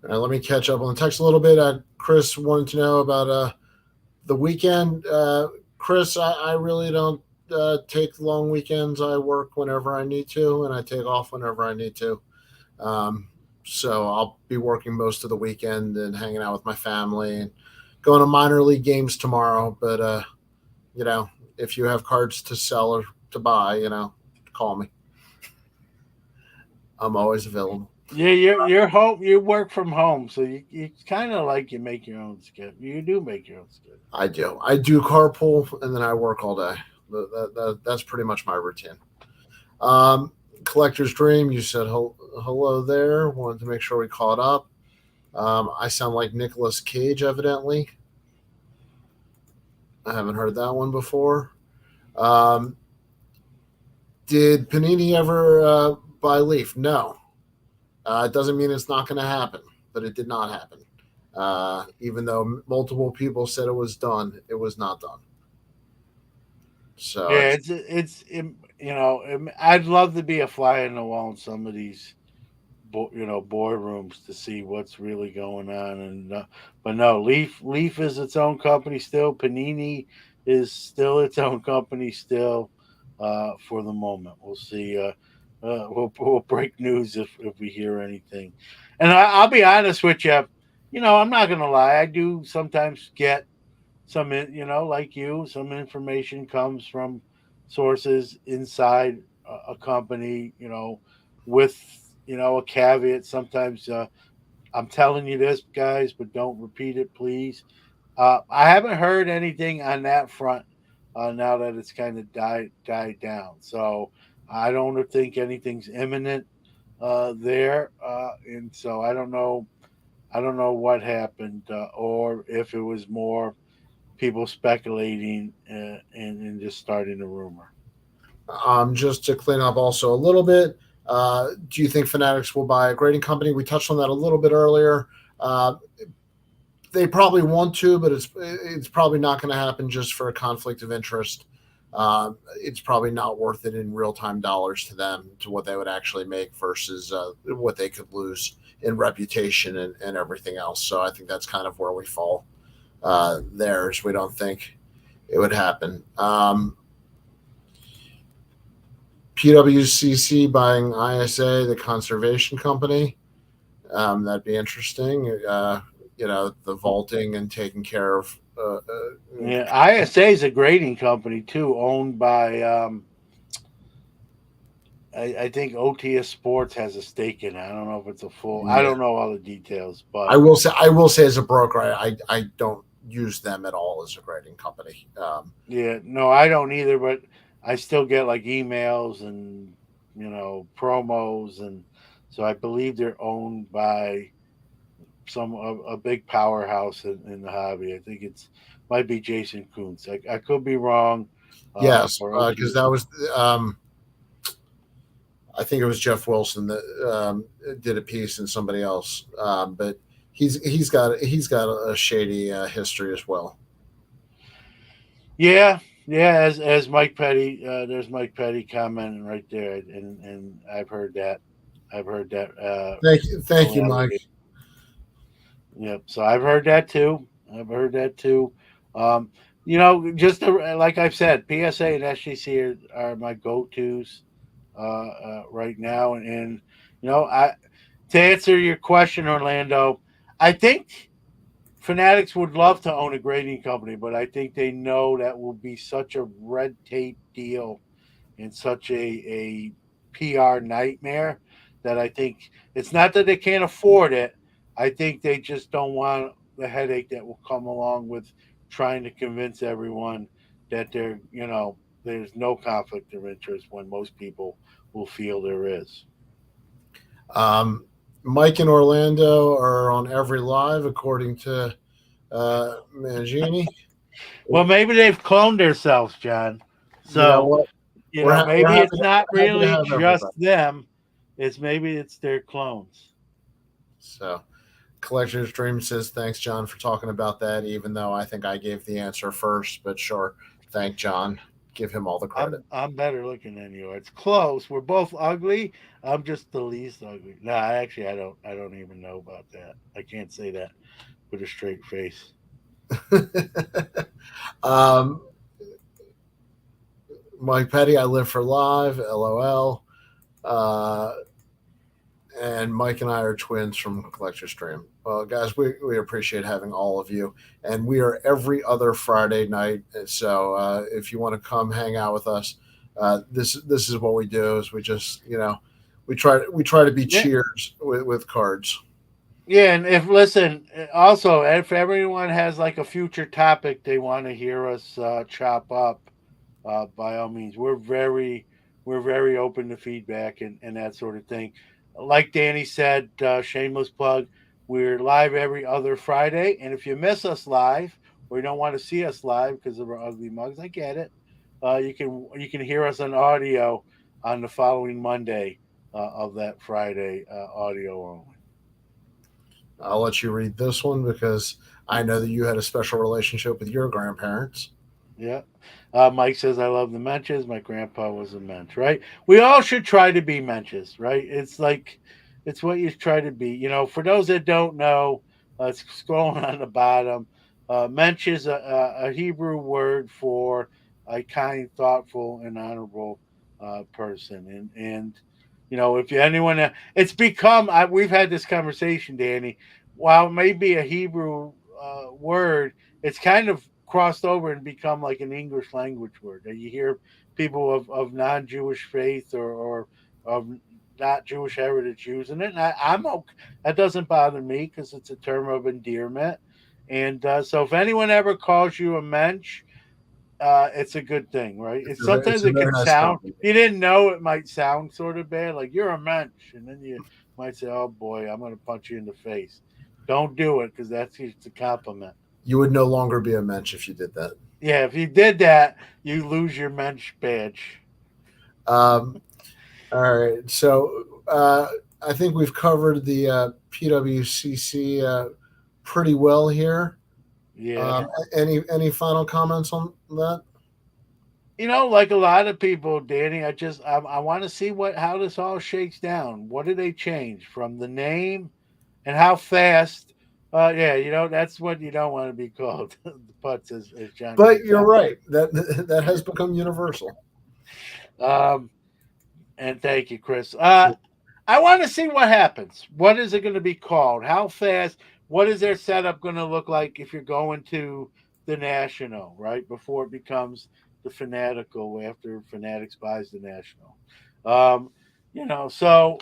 Let me catch up on the text a little bit. Chris wanted to know about the weekend. Chris, I really don't take long weekends. I work whenever I need to, and I take off whenever I need to. So I'll be working most of the weekend and hanging out with my family and going to minor league games tomorrow. But if you have cards to sell or to buy, call me. I'm always available. Yeah, you're home. You work from home, so you kind of like you make your own schedule. You do make your own schedule. I do. I do carpool and then I work all day. That's pretty much my routine. Collector's Dream, you said hello there. Wanted to make sure we caught up. I sound like Nicolas Cage, evidently. I haven't heard that one before. Did Panini ever buy Leaf? No. It doesn't mean it's not going to happen, but it did not happen. Even though multiple people said it was done, it was not done. So yeah, it's I'd love to be a fly in the wall in some of these boardrooms to see what's really going on. And but no, Leaf is its own company still. Panini is still its own company still. For the moment, we'll see. We'll break news if we hear anything. And I'll be honest with you. I'm not gonna lie. I do sometimes get some, like you, some information comes from sources inside a company. With a caveat. Sometimes I'm telling you this, guys, but don't repeat it, please. I haven't heard anything on that front now that it's kind of died down. So I don't think anything's imminent there, and so I don't know. I don't know what happened, or if it was more people speculating and just starting a rumor. just to clean up also a little bit, do you think Fanatics will buy a grading company? We touched on that a little bit earlier. They probably want to, but it's probably not going to happen just for a conflict of interest. It's probably not worth it in real-time dollars to them, to what they would actually make versus what they could lose in reputation and everything else. So I think that's kind of where we fall there, is we don't think it would happen. PWCC buying ISA, the conservation company. That'd be interesting. The vaulting and taking care of. Yeah, ISA is a grading company too, owned by I think OTS Sports has a stake in it. I don't know if it's a full. Yeah. I don't know all the details, but I will say as a broker, I don't use them at all as a grading company. Yeah, no, I don't either, but I still get like emails and promos, and so I believe they're owned by a big powerhouse in the hobby. I think it's might be Jason Kuntz. I could be wrong. Yes, Or because that was I think it was Jeff Wilson that did a piece and somebody else, but he's got a shady history as well. yeah, as Mike Petty, there's Mike Petty commenting right there, and I've heard that. I've heard that. Thank you, Mike. Yep. So I've heard that too. Just like I've said, PSA and SGC are my go-tos right now, and I to answer your question, Orlando, I think Fanatics would love to own a grading company, but I think they know that will be such a red tape deal and such a PR nightmare that I think it's not that they can't afford it. I think they just don't want the headache that will come along with trying to convince everyone that there's no conflict of interest when most people will feel there is. Mike and Orlando are on every live, according to Mangini. Well, maybe they've cloned themselves, John. So you know what? maybe it's not happy really just everybody. them. Maybe it's their clones. So, Collector's Dream says, thanks, John, for talking about that, even though I think I gave the answer first. But sure, thank John. Give him all the credit. I'm better looking than you. It's close. We're both ugly. I'm just the least ugly. No, I don't even know about that. I can't say that with a straight face. Mike Petty, I live for live, LOL. And Mike and I are twins from Collector Stream. Well, guys, we appreciate having all of you. And we are every other Friday night. So if you want to come hang out with us, this is what we do is we just, we try to be cheers with cards. Yeah, and if everyone has like a future topic they want to hear us chop up, by all means, we're very open to feedback and that sort of thing. Like Danny said, shameless plug, we're live every other Friday, and if you miss us live or you don't want to see us live because of our ugly mugs, I get it. You can hear us on audio on the following Monday of that Friday, audio only. I'll let you read this one because I know that you had a special relationship with your grandparents. Yeah. Mike says, I love the Mensches. My grandpa was a Mensch, right? We all should try to be Mensches, right? It's what you try to be. For those that don't know, it's scrolling on the bottom. Mensch is a Hebrew word for a kind, thoughtful, and honorable person. And if anyone, it's become, we've had this conversation, Danny, while it may be a Hebrew word, it's kind of crossed over and become like an English language word. You hear people of non-Jewish faith or of not Jewish heritage using it, and I'm okay. That doesn't bother me because it's a term of endearment. And so if anyone ever calls you a mensch, it's a good thing, right? Sometimes it can sound, you didn't know, it might sound sort of bad, like you're a mensch, and then you might say, oh boy, I'm going to punch you in the face. Don't do it because that's just a compliment. You would no longer be a mensch if you did that. Yeah, if you did that, you lose your mensch badge. All right. So I think we've covered the PWCC pretty well here. Yeah. Any final comments on that? Like a lot of people, Danny, I want to see how this all shakes down. What do they change from the name and how fast? That's what you don't want to be called. The putts, as John. But you're right. That has become universal. And thank you, Chris. I want to see what happens. What is it going to be called? How fast? What is their setup going to look like if you're going to the National, right? Before it becomes the Fanatical, after Fanatics buys the National. So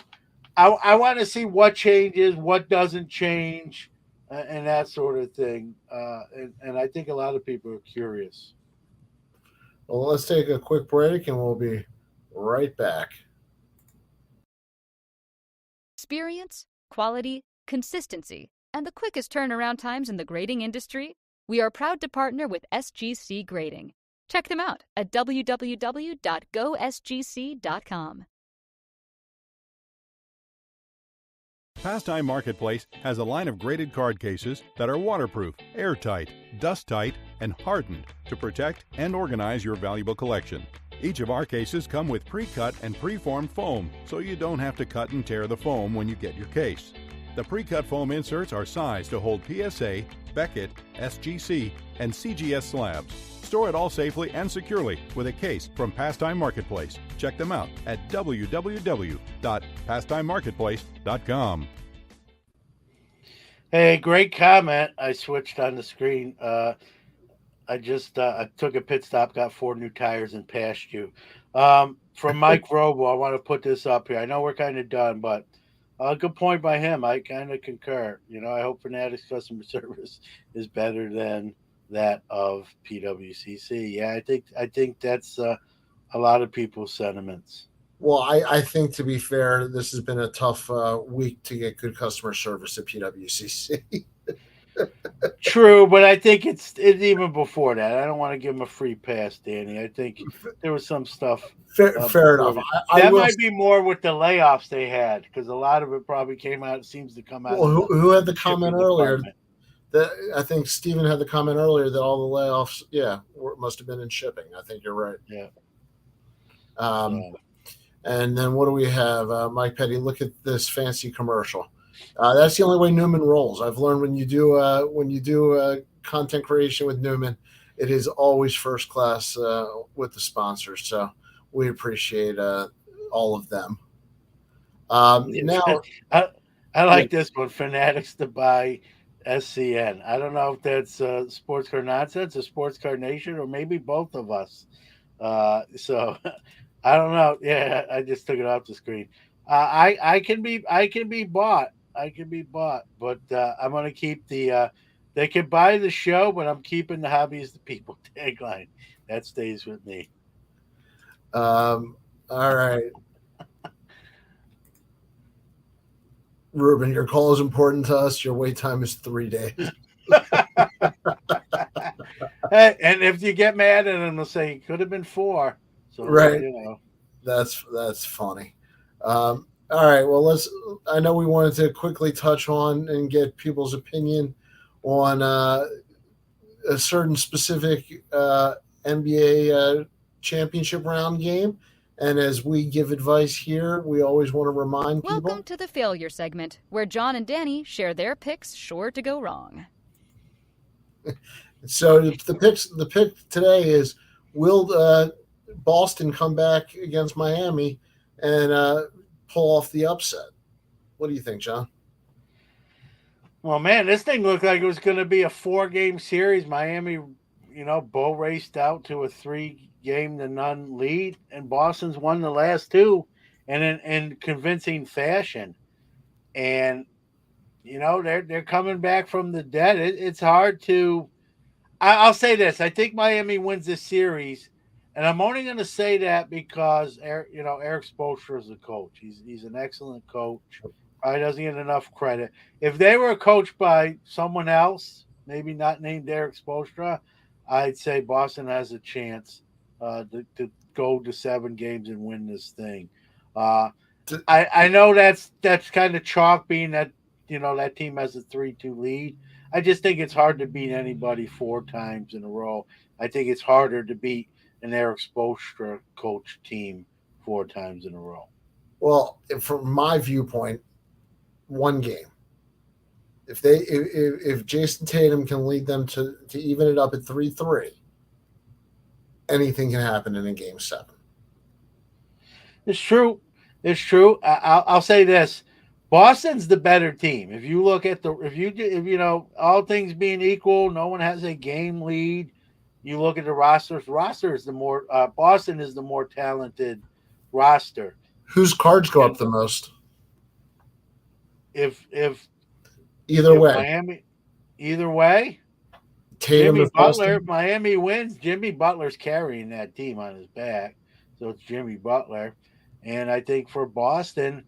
I want to see what changes, what doesn't change. and that sort of thing. And I think a lot of people are curious. Well, let's take a quick break and we'll be right back. Experience, quality, consistency, and the quickest turnaround times in the grading industry? We are proud to partner with SGC Grading. Check them out at www.gosgc.com. Pastime Marketplace has a line of graded card cases that are waterproof, airtight, dust-tight, and hardened to protect and organize your valuable collection. Each of our cases come with pre-cut and pre-formed foam, so you don't have to cut and tear the foam when you get your case. The pre-cut foam inserts are sized to hold PSA, Beckett, SGC, and CGS slabs. Store it all safely and securely with a case from Pastime Marketplace. Check them out at www.pastimemarketplace.com. Hey, great comment. I switched on the screen. I took a pit stop, got 4 new tires, and passed you. From Mike Robo, I want to put this up here. I know we're kind of done, but good point by him. I kind of concur. I hope Fanatics customer service is better than that of PWCC. Yeah, I think that's a lot of people's sentiments. Well, I think, to be fair, this has been a tough week to get good customer service at PWCC. True, but I think it's even before that. I don't want to give him a free pass, Danny. I think there was some stuff. Fair enough. That might be more with the layoffs they had, because a lot of it probably seems to come out. Well, who had the comment earlier? I think Steven had the comment earlier that all the layoffs, must have been in shipping. I think you're right. Yeah. And then what do we have? Mike Petty, look at this fancy commercial. That's the only way Newman rolls. I've learned when you do content creation with Newman, it is always first class with the sponsors. So we appreciate all of them. Now, I like this one. Fanatics to buy SCN. I don't know if that's Sports Card Nonsense or Sports Card Nation, or maybe both of us. So I don't know. Yeah, I just took it off the screen. I can be bought. I can be bought, but I'm going to keep the. They can buy the show, but I'm keeping the hobby is the people tagline. That stays with me. All right. Ruben, your call is important to us. Your wait time is 3 days. Hey, and if you get mad at them, they'll say it could have been 4. So right. That's funny. All right. Well, I know we wanted to quickly touch on and get people's opinion on a certain specific NBA championship round game. And as we give advice here, we always want to remind people. Welcome to the failure segment, where John and Danny share their picks sure to go wrong. So the pick today is, will Boston come back against Miami and pull off the upset? What do you think, John? Well, man, this thing looked like it was going to be a 4-game series. Miami, bull raced out to a 3-0 lead, and Boston's won the last 2, and in convincing fashion. And they're coming back from the dead. It's hard to. I'll say this: I think Miami wins this series, and I'm only going to say that because Eric Spoelstra is a coach. He's an excellent coach. Probably doesn't get enough credit. If they were coached by someone else, maybe not named Eric Spoelstra, I'd say Boston has a chance to go to 7 games and win this thing. I know that's kind of chalk, being that that team has a 3-2 lead. I just think it's hard to beat anybody 4 times in a row. I think it's harder to beat an Eric Spoelstra coach team 4 times in a row. Well, from my viewpoint, 1 game. If Jason Tatum can lead them to even it up at 3-3, anything can happen in a game 7. It's true. It's true. I'll say this: Boston's the better team. If you look at all things being equal, no one has a game lead. You look at the rosters. Boston is the more talented roster. Whose cards go up the most? If Either way, Miami, either way, Tatum Jimmy if Butler, Boston. if Miami wins, Jimmy Butler's carrying that team on his back. So it's Jimmy Butler. And I think for Boston,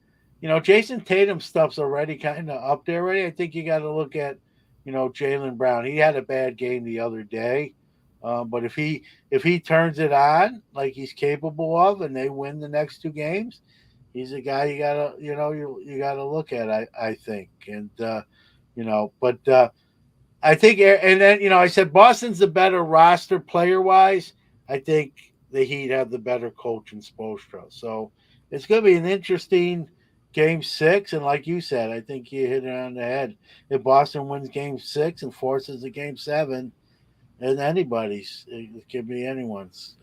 Jason Tatum stuff's already kind of up there already. I think you got to look at, Jaylen Brown. He had a bad game the other day. But if he turns it on like he's capable of and they win the next two games, he's a guy you gotta, you gotta look at, I think. And but I think, and then I said Boston's the better roster player wise. I think the Heat have the better coach in Spoelstra. So it's going to be an interesting game 6. And like you said, I think you hit it on the head. If Boston wins game 6 and forces a game 7, and it could be anyone's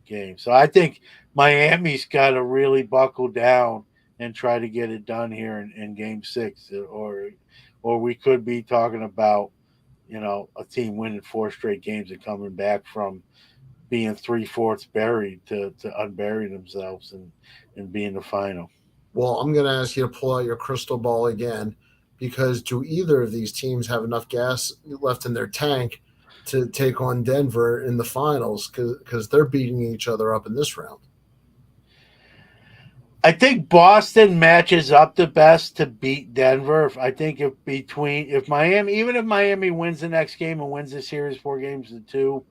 game. So I think Miami's got to really buckle down and try to get it done here in game 6, or we could be talking about a team winning 4 straight games and coming back from being 3/4 buried to unbury themselves and be in the final. Well, I'm going to ask you to pull out your crystal ball again, because do either of these teams have enough gas left in their tank to take on Denver in the finals? Because they're beating each other up in this round. I think Boston matches up the best to beat Denver. I think if Miami wins the next game and wins the series 4-2,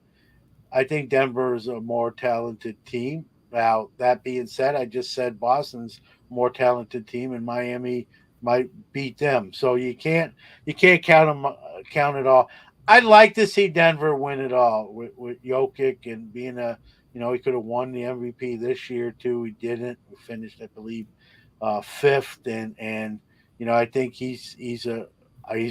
I think Denver is a more talented team. Now, that being said, I just said Boston's more talented team, and Miami might beat them. So you can't count it all. I'd like to see Denver win it all with Jokic and being he could have won the MVP this year too. He didn't. We finished, I believe, 5th, and I think he's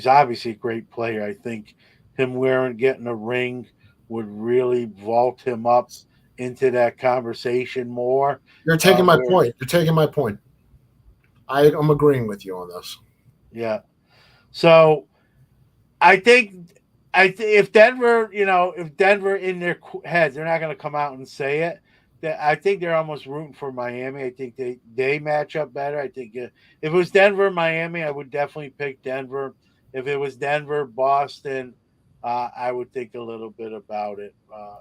obviously a great player. I think him getting a ring would really vault him up into that conversation more. You're taking my point. You're taking my point. I'm agreeing with you on this. Yeah. So I think if Denver, if Denver in their heads, they're not going to come out and say it. I think they're almost rooting for Miami. I think they match up better. I think if it was Denver, Miami, I would definitely pick Denver. If it was Denver, Boston, I would think a little bit about it,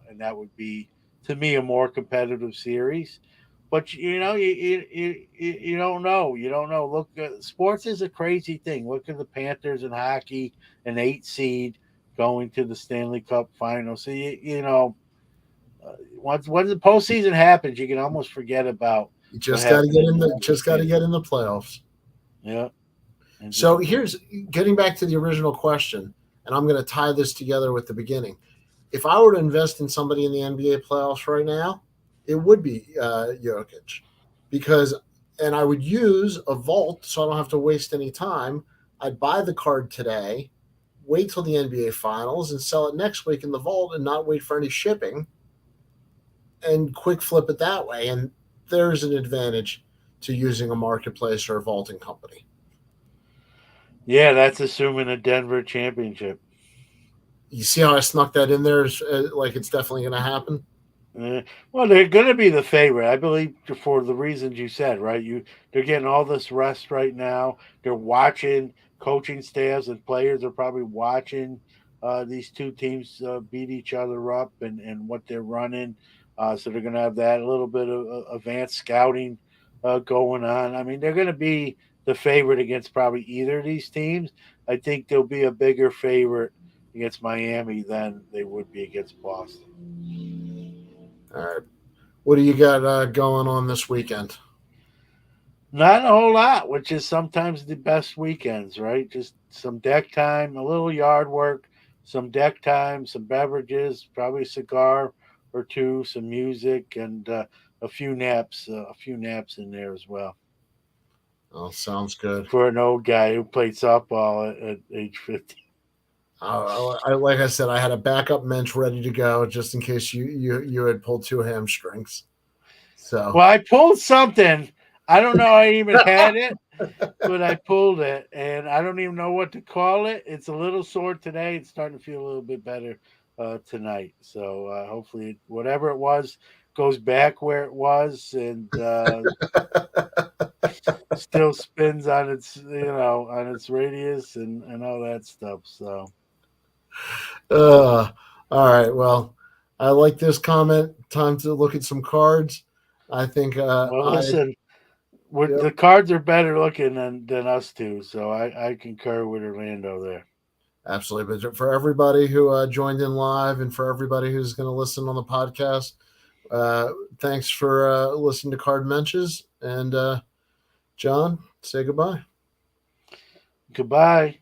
and that would be, to me, a more competitive series. But you don't know. You don't know. Look, sports is a crazy thing. Look at the Panthers in hockey, an 8 seed going to the Stanley Cup final. So once the postseason happens, you can almost forget about. You just got to get in the playoffs. Yeah. So here's getting back to the original question, and I'm going to tie this together with the beginning. If I were to invest in somebody in the NBA playoffs right now, it would be Jokic, and I would use a vault so I don't have to waste any time. I'd buy the card today, wait till the NBA finals, and sell it next week in the vault and not wait for any shipping, and quick flip it that way. And there's an advantage to using a marketplace or a vaulting company. Yeah, that's assuming a Denver championship. You see how I snuck that in there? Like it's definitely going to happen. Well, they're going to be the favorite, I believe, for the reasons you said. Right? They're getting all this rest right now. They're watching coaching staffs and players are probably watching these two teams beat each other up and what they're running. So they're going to have that a little bit of advanced scouting going on. I mean, they're going to be the favorite against probably either of these teams. I think they'll be a bigger favorite against Miami than they would be against Boston. All right. What do you got going on this weekend? Not a whole lot, which is sometimes the best weekends, right? Just some deck time, a little yard work, some deck time, some beverages, probably a cigar or two, some music, and a few naps in there as well. Oh, sounds good. For an old guy who played softball at age 50. Like I said, I had a backup mensch ready to go just in case you had pulled 2 hamstrings. So I pulled something. I don't know I even had it, but I pulled it, and I don't even know what to call it. It's a little sore today. It's starting to feel a little bit better tonight. So hopefully whatever it was goes back where it was and still spins on its radius and all that stuff. So All right. Well, I like this comment. Time to look at some cards. I think. Listen, Yep. the cards are better looking than us two, so I concur with Orlando there. Absolutely. But for everybody who joined in live and for everybody who's going to listen on the podcast, thanks for listening to Card Mensches. And John, say goodbye. Goodbye.